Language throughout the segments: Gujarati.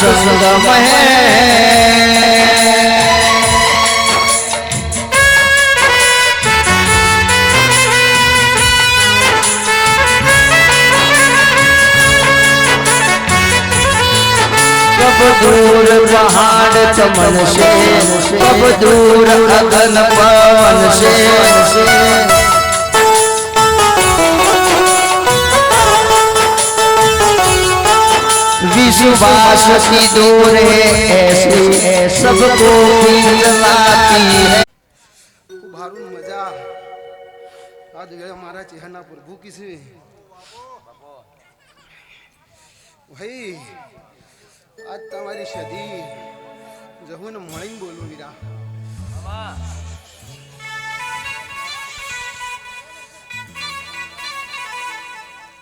संग कब दूर पहाड़ चमन से, कब दूर अगन पवन से, विश्वास की दूर है ऐसी सबको लाती है। भारू मजा आज हमारा चेहरा प्रभु किसी भाई आज तमारी सदी जहू ने मळीने बोलू वीरा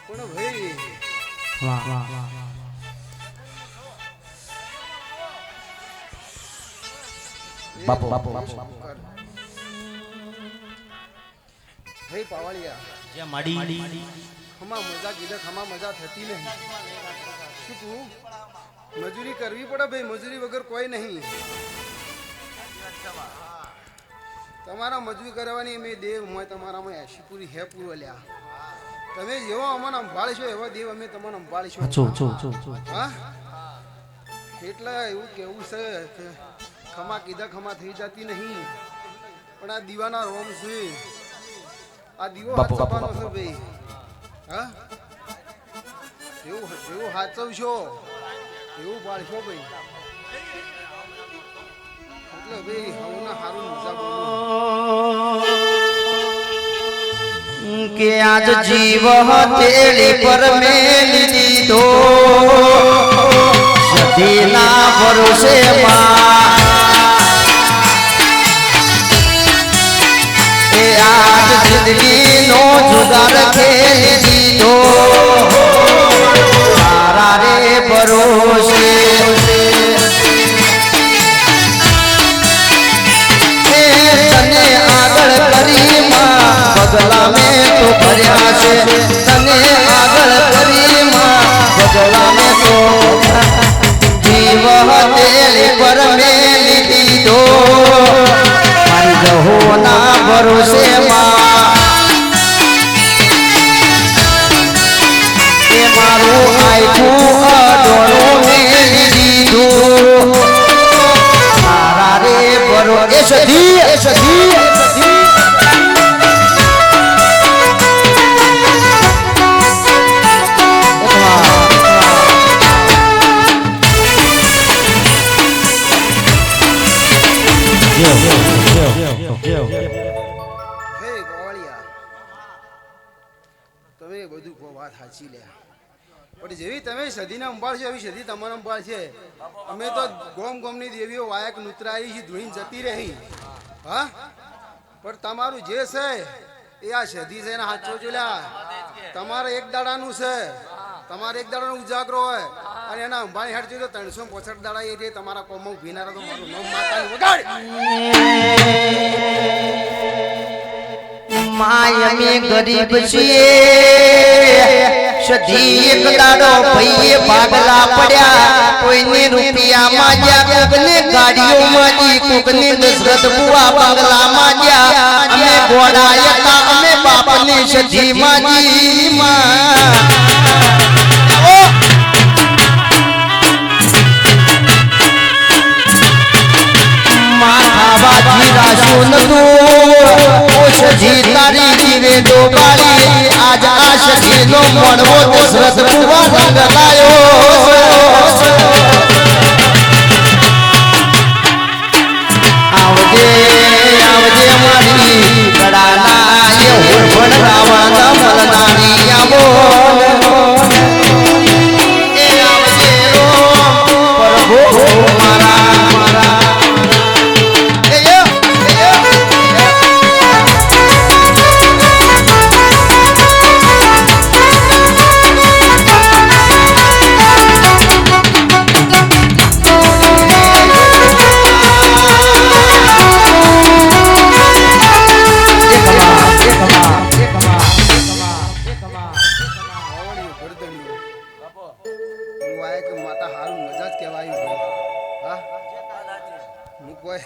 पण भाई वाह वाह बापू बापू भाई पावालिया जे माडी खमा मजा कीधे खमा मजा थती नहीं શું તું મજૂરી કરવી પડે ભાઈ મજૂરી વગર કોઈ નહીં તમારા મજૂરી કરવાની મેં દેવ મેં તમારામાં એસી પૂરી હે પૂરો લ્યા તમે જેવો અમને સંભાળશો એવો દેવ અમે તમને સંભાળીશું હા એટલે એવું કેવું છે કે ખમા કીધા ખમા થઈ જતી નહીં પણ આ દીવાના રોમ છે આ દીવો હાથ સપાનો છે ભાઈ હા એવું હાચવશો એવું પાડશો ભાઈ એટલે ભાઈ હવના હારું મજા બોલું કે આજ જીવ હથેળી પર મેલી દીધો સદીના ભરોસે એ આજ જિંદગીનો જુગાર ખેલી દીધો તારા રે ભરોસે તને આગળ કરી બગલા મેં તો ભર્યા છે તને આગળ કરી બગલા મેં તો જીવ હથેળી પર મેલી દીધો મારી જહોના ભરોસે એ મારું આયખું અડોળું મેલી દીધું મારા રે ભરોસે સધી તમે બધું વાત સાચી લે પણ જેવી તમે સદીને સંભાળશો એવી સદી તમારે સંભાળશે અમે તો ગોમની દેવીઓ વાયક નુતરાઈ છે ધોઈને જતી રહી હા પણ તમારું જે છે એ આ સદી છે ને સાચો જોલ્યા તમારે એક દાડાનું છે તમારે એક દાડાનો ઉજાગરો હોય અને એના અંબાણી હાડ જોઈએ તો 365 દાડા એ જે તમારા કોમમાં ઉભી ના રહે તો મારું નામ માતાનું વગાડ માય મે ગરીબ છીએ સધી એક દાડો ભઈએ ભાગલા પડ્યા કોઈને રૂપિયા માંગ્યા કોકને ગાડીઓ માંગી કોકને દશરથ બુઆ બંગલા માંગ્યા અમે ગોડાયતા અમે બાપની સધી માંગી માથાવાજી રાશું નતું સજી તારી જીવે ડોબાળી આજ આ સજીનો મળવો દશરથ બુઆ રંગલાયો આવજે આવજે મારી ગળાના એ હોરભણ રાવાના મલનારી આવો એ આવજે રો પ્રભુ મારા વાયક માતા હારું મજા જ કહેવાયું ભાઈ હા હું કોઈ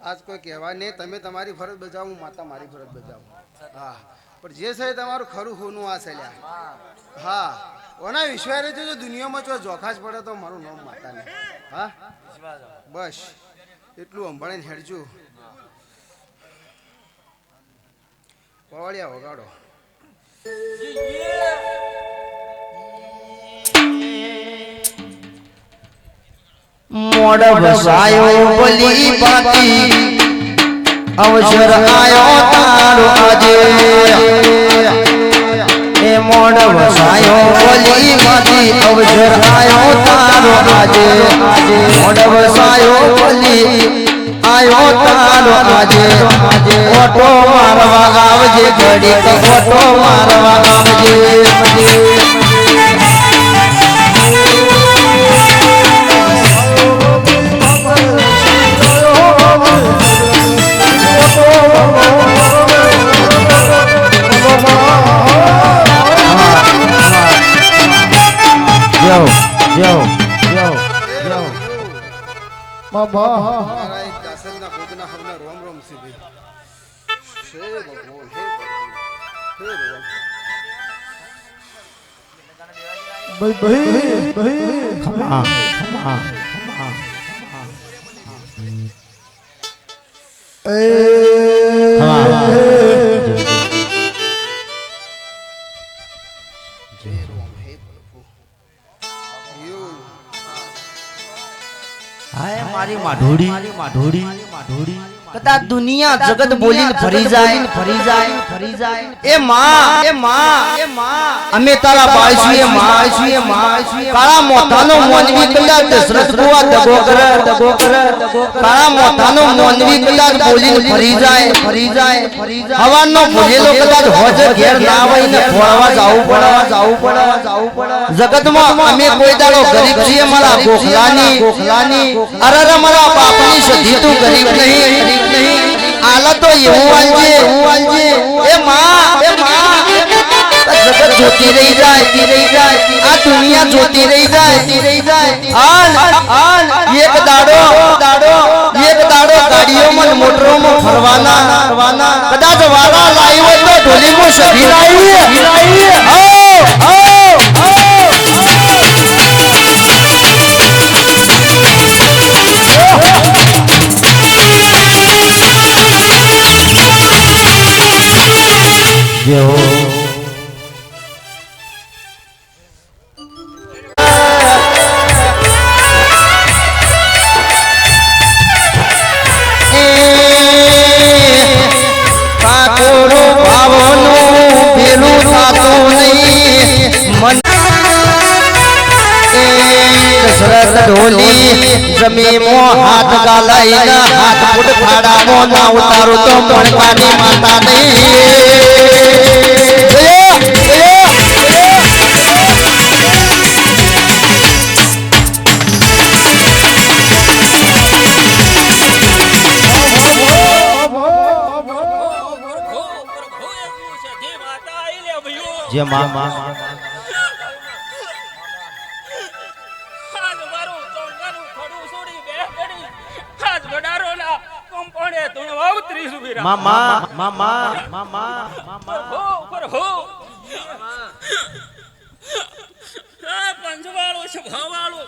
આજ કોઈ કહેવાય નહીં તમે તમારી ફરજ બજાવો હું માતા મારી ફરજ બજાવું હા પણ જે છે તમારું ખરું હોનું આ છે હા ઓના વિશ્વારે જો દુનિયામાં જો જોખા જ પડે તો મારું નામ માતાને હા બસ એટલું સંભાળીને હેડજો પવાડિયા વગાડો મોડ વસાયો બલી બાતી અવસર આયો તારો આજે એ મોડ વસાયો બલી બાતી અવસર આયો તારો આજે મોડ વસાયો બલી આયો તારો આજે ઓટો મારવા આવજે ઘડીક ઓટો મારવા આવજે મારા એક દાસરના ભોગના હરના રોમ રોમ છે ભાઈ હે ભગવાન હે મારી માઢોડી કદાચ દુનિયા જગત બોલીને ફરી જાય એ માં અમે તારા બાળ છીએ કાળા મોથાનો મોનવી કદાચ દશરથ બુઆ દગો કરે કાળા મોથાનો મોનવી કદાચ બોલીને ફરી જાય હવાનો ભૂલેલો કદાચ હોજ ઘેર ના હોય ને ફોડવા જાવું પડે જગતમાં અમે કોઈ દાડો ગરીબ છીએ મારા ગોખલાની અરે મારા બાપની સધી તું ગરીબ નહીં આલા તો એવું આલજે એ માં જગત જોતી રહી જાય આ દુનિયા જોતી રહી જાય એક દાડો ગાડીઓમાં મોટરોમાં ફરવાના કદાચ વાળા લાવી હોય તો ઢોલીમાં સધી લાવી ઢોલી જમીમો હાથ ગાલાઈના હાથ ફૂટ ખાડામો ના ઉતારો તો મણકાની માતા નહીં જે માં પંચવાળો છે ભાવાળો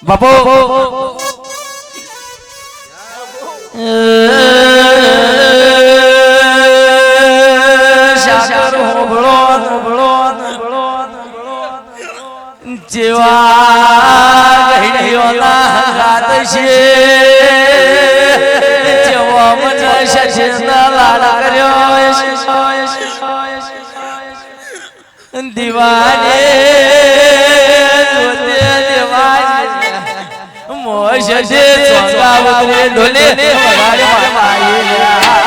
બાપો જેવા ગઈડીઓના ગાત છે જેવો મને શશના લાડ કર્યો દીવાને જોતે દેવાને મોશ છે ચોંગાવરે ઢોલે વગાડે માયા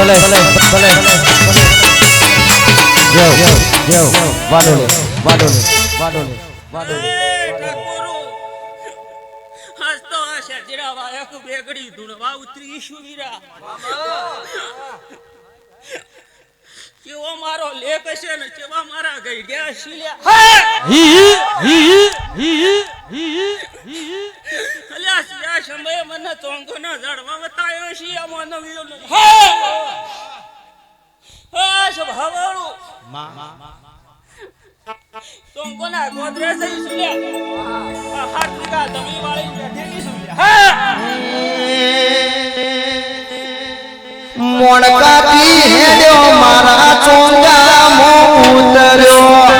ભલે ભલે જેવ વાડોલે વાડોલે વાડોલે વાડોલે આજ તો આ શેરજીરા વાયક બેગડી ધૂણવા ઉતરી શુવીરા કેવો મારો લેખ હશે ને કેવા મારા ગઈ ગયા શીલ્યા અલ્યા સિયા સમયે મને ચોંગોના ઝાડવા બતાયો છે આ માનવીઓ ને હા સ્વભાવવાળું ચોંગોના ગોદરે થઈ શીલ્યા હાથ વીઘા જમીન વાળી બેઠેલી શીલ્યા મોણકાથી હેડ્યો મારા ચોંગા મો ઉતર્યો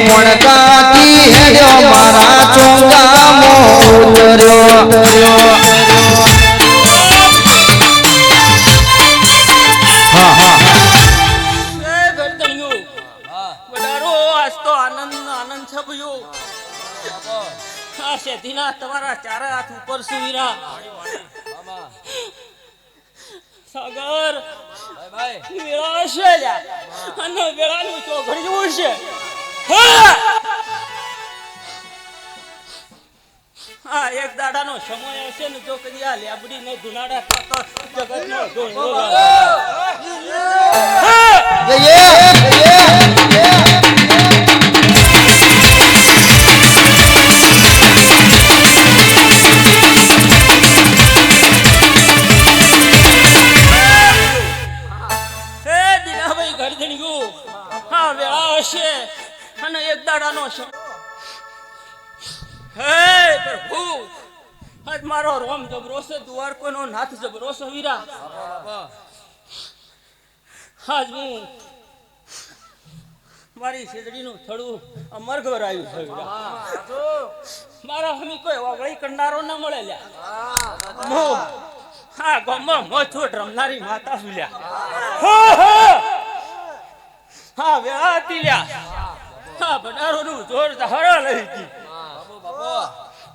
મોણકાથી હેડ્યો મારા ચોંગા મો ઉતર્યો હા હા શેઠીના તમારા ચારે હાથ ઉપર સુવીરા સાગર વેળા છે અને વેળાનું ચોઘડિયું છે હા એક દાડાનો સમય હશે ને જો કદી આ લેબડી ને ધુનાડા તો જગતનો ધોળો અને એક દાડાનો છે હે પ્રભુ આજ મારો રોમ જબરો છે દુવાર કોઈનો નાથ જબરો છે વીરા આજ હું મારી શેરડીનું થડું અમર ગવરાયું છે વીરા મારા હમી કોઈ વાગળી કરનારો ન મળે લ્યા મો હા ગોમાં મોથું રમનારી માતા સુલ્યા હા વ્યાતી લ્યા હા બનારોનું જોર દહાડા લઈ ગઈ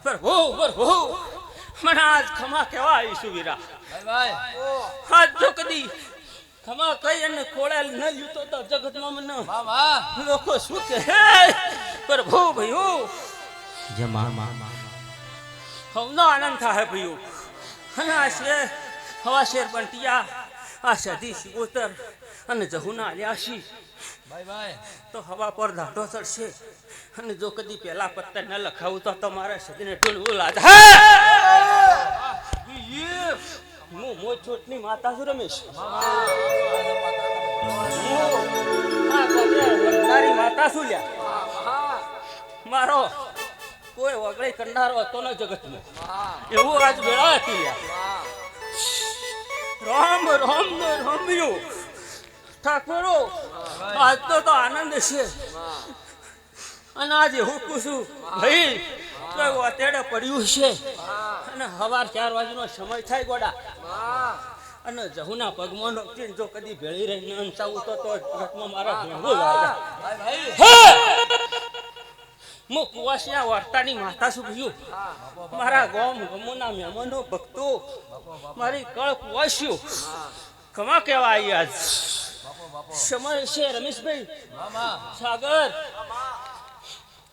પ્રભુ મને આજ ખમા કેવા આવીશું વીરા આજ જો કદી ખમા કઈ અને ખોળેલ ન લીધો તો જગતમાં મને લોકો શું કે પ્રભુ ભયું હવનો આનંદ થાય ભયું અને આ છે હવા શેર બંટિયા આ સધી સિગોતર અને જહુના લ્યાશી તો હવા પર દાઢો ચડશે અને જો કદી પેલા પત્તર ન લખાવું તો તમારે સદીને ઢૂંઢવું લાગે હું મોજ છોટની માતા છું રમેશ મારી માતા શું લ્યા મારો કોઈ વગડે કરનારો હતો ન જગતમાં એવું આજ વેળા હતી લ્યા રામ રામ ને રામ્યો ઠાકોરો આજ તો આનંદ છે અને આજ એવું પૂછું ભાઈ કોઈ વાતેડે પડ્યું છે અને સવાર 4 વાગ્યાનો સમય થાય ગોડા અને જહુના પગમાં નોકરી જો કદી ભેળી રહીને અંચાવું તો ઘટમાં મારા ભેળવું લાગે હું કુવાસિયા વાર્તાની માતા છું ભયું મારા ગમોના મહેમાનો ભક્તો મારી કળ કુવાસ્યું કમા કેવા આવી આજ સમય છે રમેશભાઈ સાગર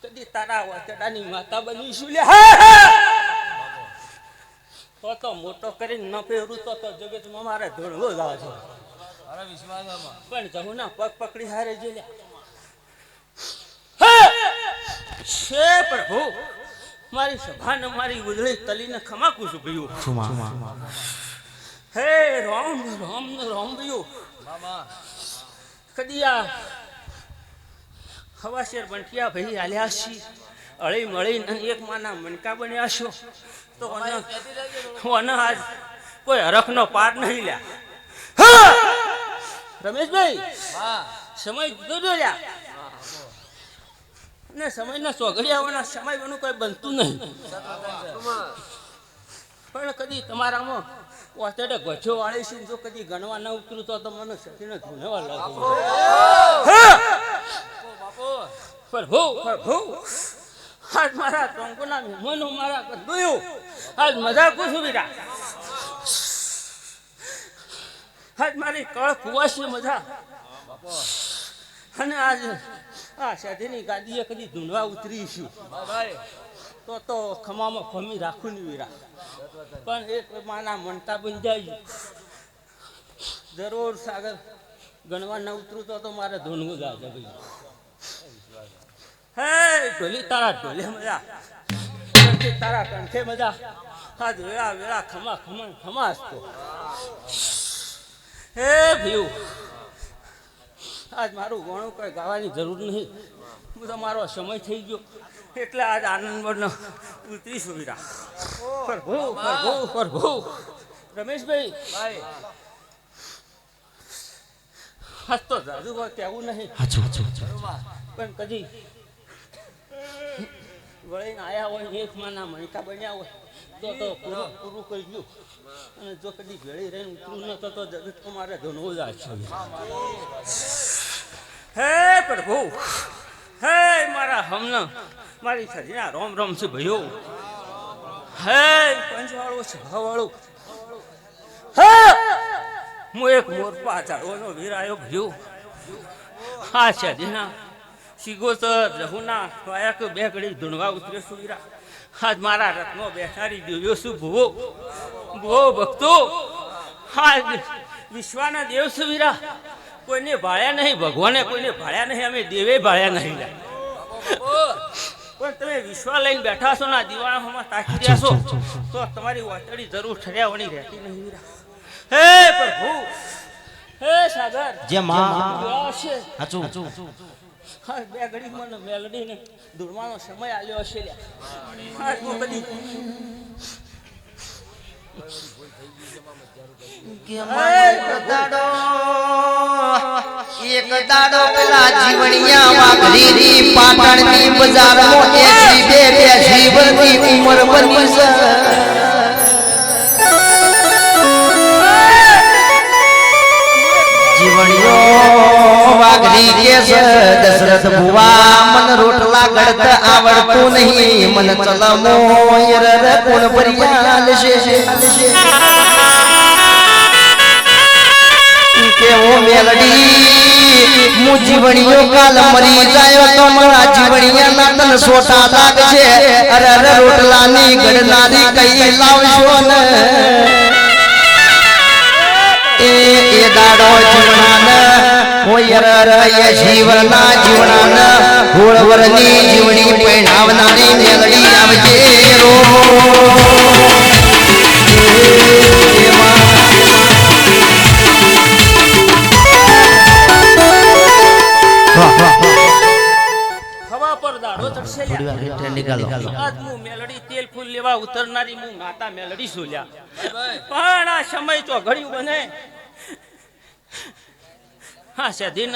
કદી તારા વાતડાની માતા બનીશું લે તો મોટો કરીને ન પહેરું તો જગતમાં મારે ધોળવો જ આવે પણ જમુના પગ પકડી હારે જે છે પ્રભુ મારી સભાને મારી ઉજળી તલીને ખમાકું છું ભયું હે રામ રામ રામ ભયું કદી આ હવા શેર બંટિયા ભાઈ આલ્યા છી અળી મળી એક માના મનકા બન્યા છો તો આજ કોઈ હરખનો પાર નહીં લ્યા રમેશભાઈ સમય જુદો લ્યા ને સમયના ચોઘડિયાઓના સમય બનું કોઈ બનતું નહીં પણ કદી તમારામાં વાતડે ગજો વાળી છે જો કદી ગણવા ના ઉતરું તો મને સખીને ધૂનેવા લાગે પ્રભુ આજ મારા ટોંકોના મહેમાનો મારા ગયું આજ મજા કુછ બીરા આજ મારી કળ કુવાસી મજા અને આજ આ સાધીની ગાદીએ કદી ધૂંઢવા ઉતરી છું તો ખમામાં ખમી રાખું નહીં વીરા પણ એક માના મનતા બની જાય જરૂર સાગર ગણવા ન ઉતરું તો મારે ધૂંઢવું જાય ભાઈ હે ઢોલી તારા ઢોલે મજા કંઠે તારા કંઠે મજા આજ વેળા વેળા ખમા ખમા ખમાસ તો હે ભયું આજ મારું ગણું કઈ ગાવાની જરૂર નહીં બધો મારો સમય થઈ ગયો એટલે આજ આનંદવન ઉતરીશું વીરા પ્રભુ પ્રભુ પ્રભુ રમેશભાઈ આજ તો જાદુ કહેવું નહીં પણ કદી વળીને આયા હોય એક માના મણકા બન્યા હોય તો પૂરું કરી ગયું અને જો કદી ભેળી રહીને ઉતરું ન તો જગત મારે ધનવું જ છે હે પ્રભુ હે મારા હમને મારી સજીના રોમ રોમ છે ભયો હે પંચવાળો છવાળો હે હું એક મોરપા ચાળવાનો વીર આવ્યો ભયો હા સજીના સિગોતર રઘુના વાયક બે ઘડી ધૂણવા ઉતરે સુવીરા આજ મારા રત્નો બેઠારી જોયો છું ભૂવો ભૂવો ભક્તો આજ વિશ્વાના દેવ સુવીરા કોઈને ભાળ્યા નહીં ભગવાને કોઈને ભાળ્યા નહીં અમે દેવે ભાળ્યા નહીં પણ તમે વિશ્વા લઈને બેઠા છો ને દિવાળામાં તાકી રહ્યા છો તો તમારી વાતડી જરૂર ઠર્યાવણી રહેતી નહીં વીરા હે પ્રભુ હે સાગર જે માં છે હાચું હા બે ઘડી મને મેલડીને દુર્વાનો સમય આલ્યો હશે હા હું કદી એક દાડો પેલા જીવણિયા વાઘરીની પાટણની બજારમાં 82 વર્ષની ઉંમર બની છે જીવણિયો વાઘરી કે છે દશરથ ભુવા મન રોટલા ગળત આવડતું નહીં મન ચલમો યર કોણ પરિયાલ છે કેવો મેલડી મુ જીવણીઓ કાલ મરી જાયો તો મારા જીવણિયા ના તન સોટા લાગશે અરે અરે રોટલાની ગડનારી કઈ લાવશો ને એ દાડો જીવણાન ઓયર રય જીવના જીવણાન હોળવરની જીવણી પૈણાવનારી મેલડી આવજે રો હવા પર દાડો ચડશે આજ હું મેલડી તેલ ફૂલ લેવા ઉતરનારી હું માતા મેલડી સોલ્યા પણ આ સમય તો ઘડ્યું બને હા સેધીન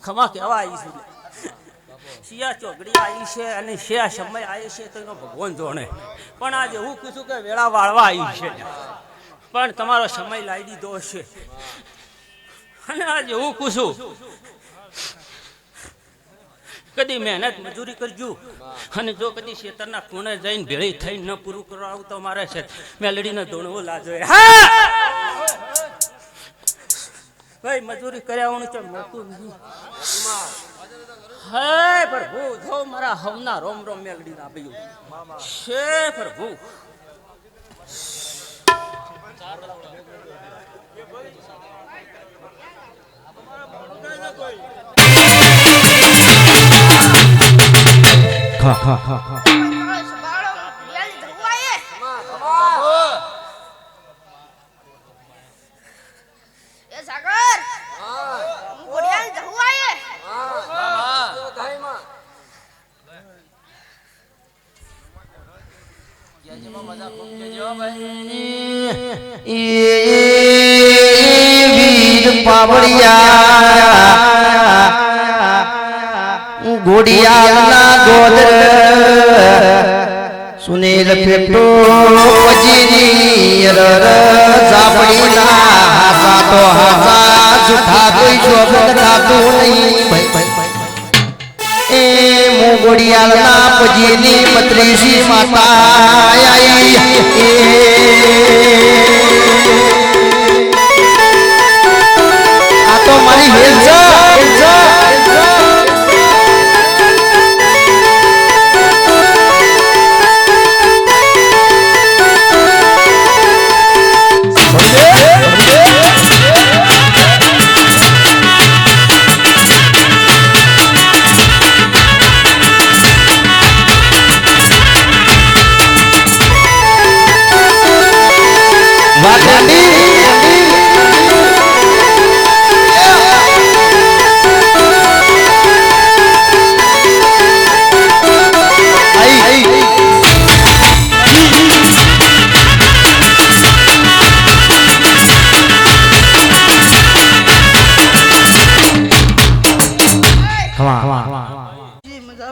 ખમા કેવા આવી છે શિયા ચોગડી આવી છે અને શિયા સમય આવી છે તો એનો ભગવાન જોણે પણ આજે હું કીધું કે વેળા વાળવા આવી છે પણ તમારો સમય લાવી દીધો હશે અને આજે હું પૂછું કદી મહેનત મજૂરી કરજો અને જો કદી ખેતરના ખૂણે જઈને ભેળી થઈને ન પૂરું કરાવું તો મારે છે મેલડીને ધોણવો લાજો ભાઈ મજૂરી કર્યાવાનું તો મળતું નહીં હે પ્રભુ જો મારા હવના રોમ રોમ મેલડી ના ભાઈઓ છે પ્રભુ ઘોડિયાલના ગોદર સુનેલ ફેટો પજીની રર ઝાપડીના હાસા તો હાસા જુઠા કોઈ શોભત ખાતું નહીં એ મોગોડિયાળના પજીની પત્રીસી માતા આઈ આ તો મારી હેલ છે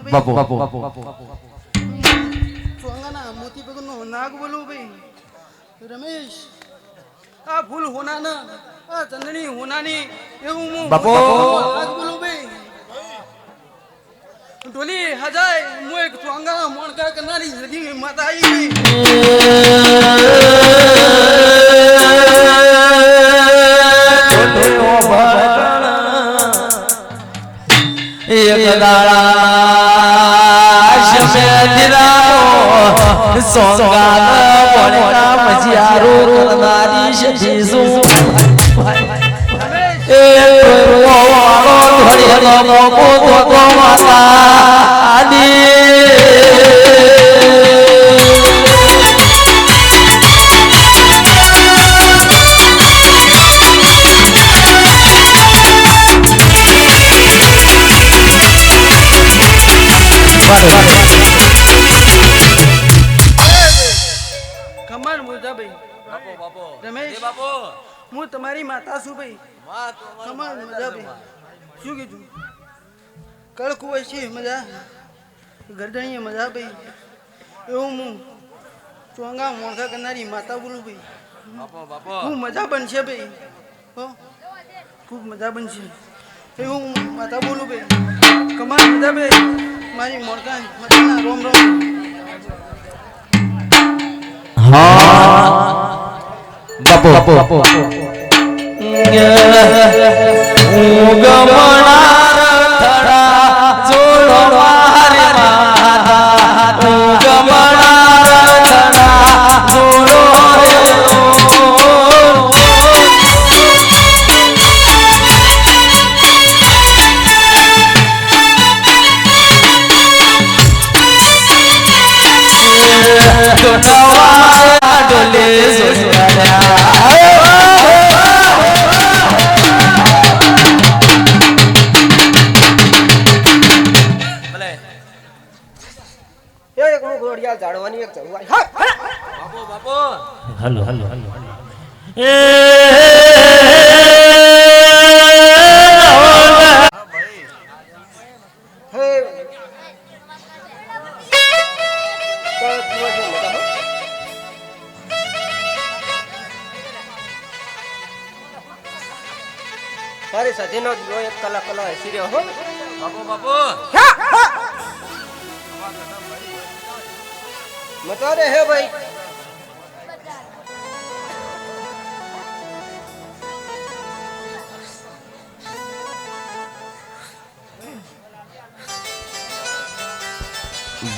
બાપુ ચોંગાના મોતી પગનો નાગ બોલું ભાઈ રમેશ આ ફૂલ હોનાના આ ચંદણી હોનાની એવું હું બાપુ. નાગ બોલું ભાઈ ઢોલી હજાય હું એક ચોંગાના મોણકા કરનારી સદી માતા આવી એક દાડા શમેદિરાનો સોંગાના પોણકા મજિયારો કરનારી શીશું એ વાળો ધડેલો મોકો તો માતા ખમણ મુજાભાઈ રમેશ હું તમારી માતા છું ભાઈ ખમણ મુજાભાઈ શું કીધું કળકું હોય છે મજા ગરદણીએ મજા ભાઈ એવું હું ચોંગા મોણકા કરનારી માતા બોલું ભાઈ ખૂબ મજા બનશે ભાઈ હો ખૂબ મજા બનશે એવું હું માતા બોલું ભાઈ કમાલ મજા ભાઈ મારી મોણકા માતાના રોમ રોમ બાપુ જાડવાની એક જરૂર હલો હલો હલો તારી સજીનો જો એક કલાક હસી રહ્યો હો બાપુ મતો રે હે ભાઈ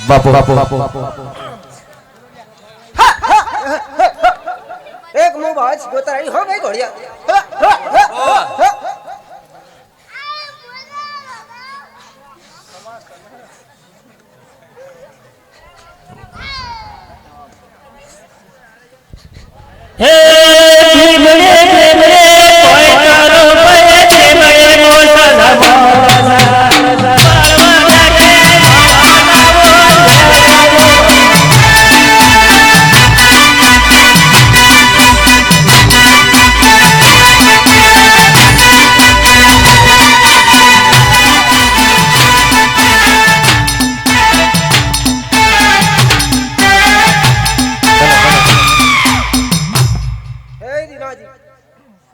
બાપુ એક મું બાજ ગોતરાઈ હો ભાઈ ઘોડિયા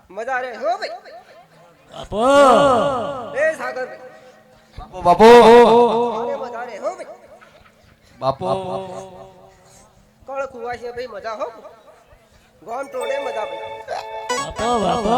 મજા રે હો ભાઈ આપો એ સાગર બાપુ અને મજા રે હો ભાઈ બાપુ કળ કુવા છે ભાઈ મજા હો ગોમ ટોડે મજા ભાઈ બાપો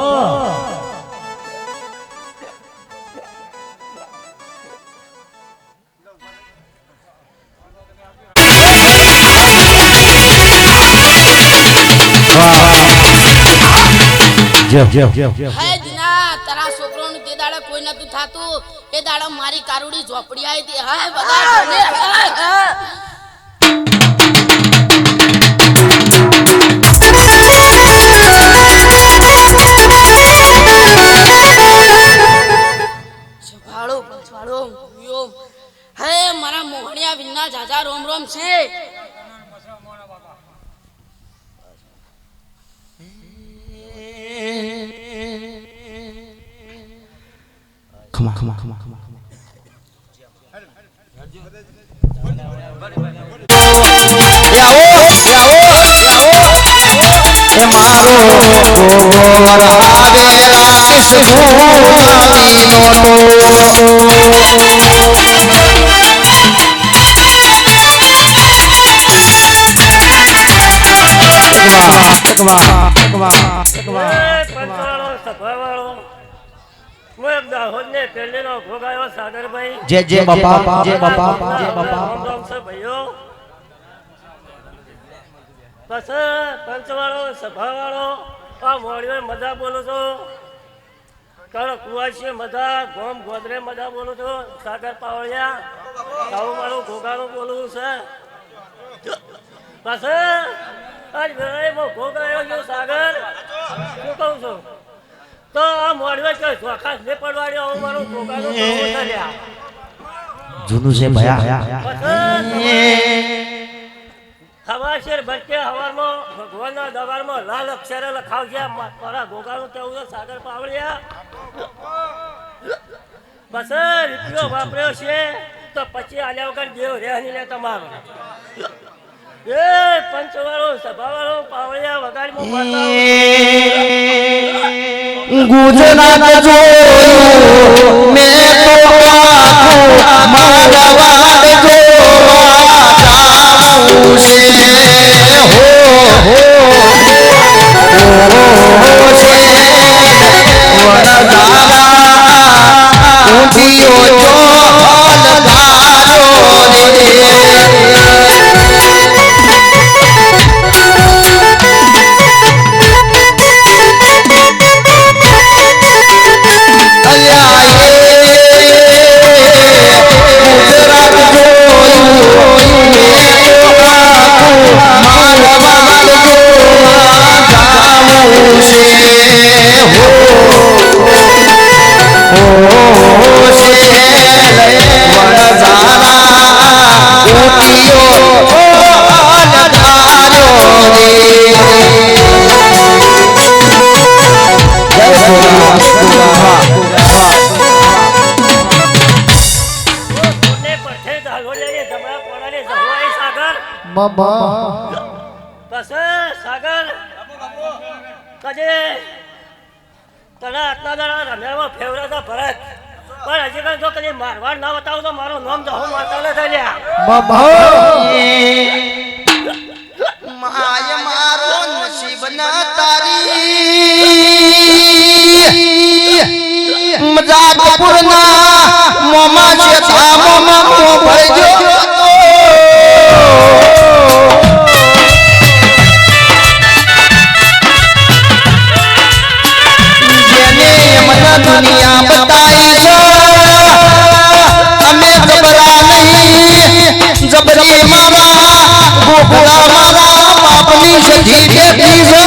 હે દિના તારા છોકરોનું તે દાડે કોઈ નતું થાતું એ દાડે મારી કારુડી ઝોપડી આવી હતી હા બધા જોને, હા. સંભાળો સંભાળો યો હે મારા મોહણિયા વિના જાજા રોમ રોમ છે. જય જય બાપા જય બાપા જય બાપા બસ પંચવાળો સભાવાળો આ મોડીઓ મજા બોલું છું કણ કુવાશી મજા ગોમ ગોદરે મજા બોલું છું સાગર પાવળિયા ગાવું મારું ઘોઘાનું બોલું છે બસ આજ વેળાએ ઘોઘાયો છું સાગર શું કહું છું તો આ મોડીઓ કે ચોખાસ ને પડવાડ્યો હું મારું ઘોઘાનું બોલું છે જૂનું છે ભયા હવા શેર ભટકે હવારમાં ભગવાનના દરબારમાં લાલ અક્ષરે લખાવજે મારા ગોગાનું કેવું છે સાગર પાવળિયા બસ રૂપિયો વાપર્યો છે તો પછી આલ્યા વગર દેવ રહી લે તમારો એ પંચવાળો સભાવાળો પાવળિયા વગાડીમાં ગુજરાત જોયું મેં તો મારવાડ જોવા જાઉં છે હો વરદારા ઊંધિયો જો હલકારો રે બસ સાગર કજે તને આટલા દાડા રમ્યામાં ફેવરેટ ભરત પણ હજી કાંઈ જો કદી મારવાડ ના બતાવું તો મારું નામ તો હું મારતા નથી લ્યા માય મારો નસીબ ના તારી મજાકપુર ના મોમા છે ધામમાં મો ભરજો દુનિયા બતાઈ છે અમે જબરા નહીં જબરી મારા ગોકુળા મારા બાપની સધી દેતી છે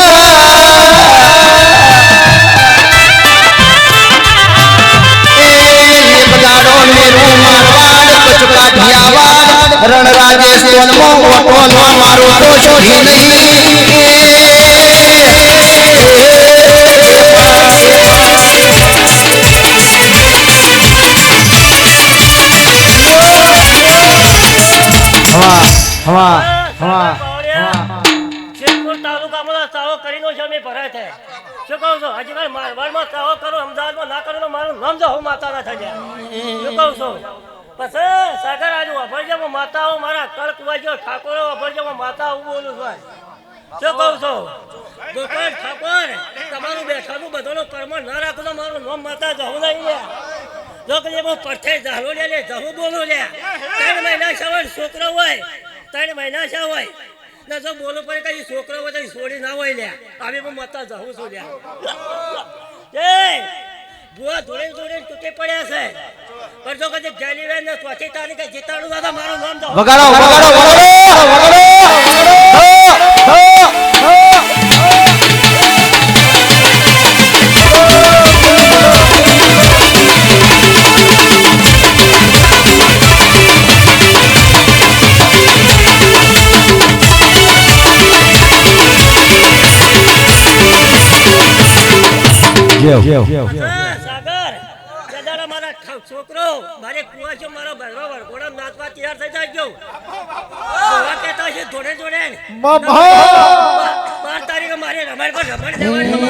એક દાડો મેરું મારવાડ કચકાઠિયાવાડ રણ રાજસ્થાનમાં ઓટોનો મારો તો છોડી નહીં શેરપુર તાલુકામાં સારો કરીને જમી ભરાય છે શું કહું કહું છું હજી ભાઈ મારવાડમાં ચાવો કરો અમદાવાદમાં ના કરો તો મારું નામ જો હું માતા ના થઈ જાય શું કહું છું પછી સાગર આજુ અભરજામાં માતાઓ મારા કળક વાગ્યો ઠાકોરો અભરજામાં માતા હું બોલું છું શું કહું છું ગોપાલ ઠાકોર તમારું બેઠાનું બધાનો પરમાણ ના રાખો તો મારું નામ માતા જવું નહીં લે જો કદી હું પરથે ઝાલો લે જવું બોલું લે 3 મહિના સવાર છોકરો હોય 3 મહિના છે હોય ને જો બોલો પડે કઈ છોકરો હોય તો છોડી ના હોય લે આવી હું માતા જવું છું લે એ બુઆ ધોળે ધોળે તૂટી પડ્યા છે પણ જો કદી ગેલી વેન ને ચોથી તારીખે જીતાડું દાદા મારું નામ દો વગાડો વગાડો સાગર દાદા મારા છોકરો મારે કુવા છે મારો બહેરો વરઘોડા નાચવા તૈયાર થઈ જાય ગયો કહેતા છે જોડે જોડે 12 તારીખે મારે રમાડ પર રમાડ દેવાનું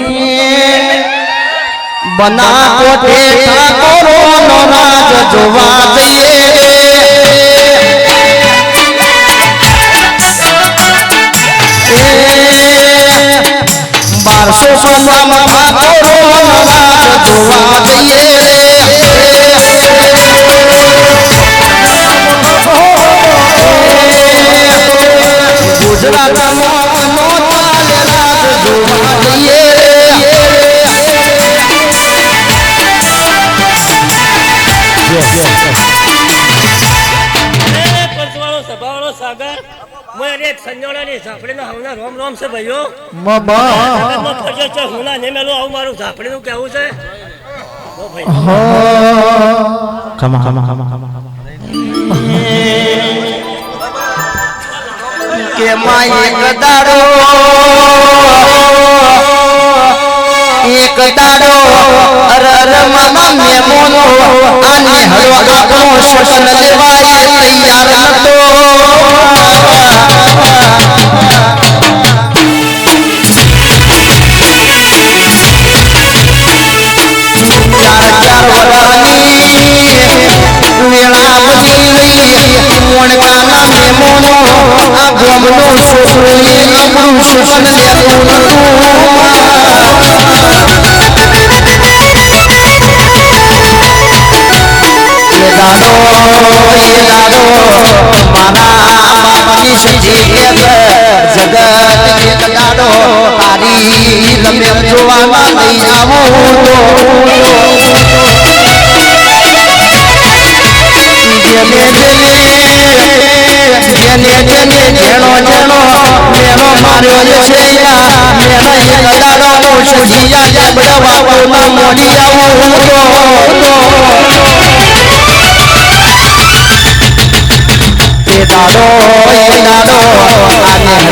બના કોઠે ઠાકોરો નો નાચ જોવા જઈએ 1200 સોનામાં ઠાકોરો નો નાચ જોવા જઈએ ગુજરાતમાં નો ચાલે નાચ જોવા જઈએ સભાવાળો સાગર મેં એક સંજોડાની ઝાપડીનો હમણાં રોમ રોમ છે ભાઈઓ હુલા ને મેલું આવું મારું ઝાપડીનું કેવું છે કે માં એક દાડો અરર મામા મેમોનો આને હરો આપણો શોષણ લેવાય તૈયાર નતો ચાર વરાની વેળા બદલી મોણકાના મેમોનો આ ગોમનો છોકરો આપણું શોષણ લેતું દાડો મારા બાપની સજી જગત એક દાડો તારી તમે જોવા નહીં આવો જેનો મેરો માર્યો છે મેરો એક દાડો સુજીયા જબડવા મોડી આવું દાડો આને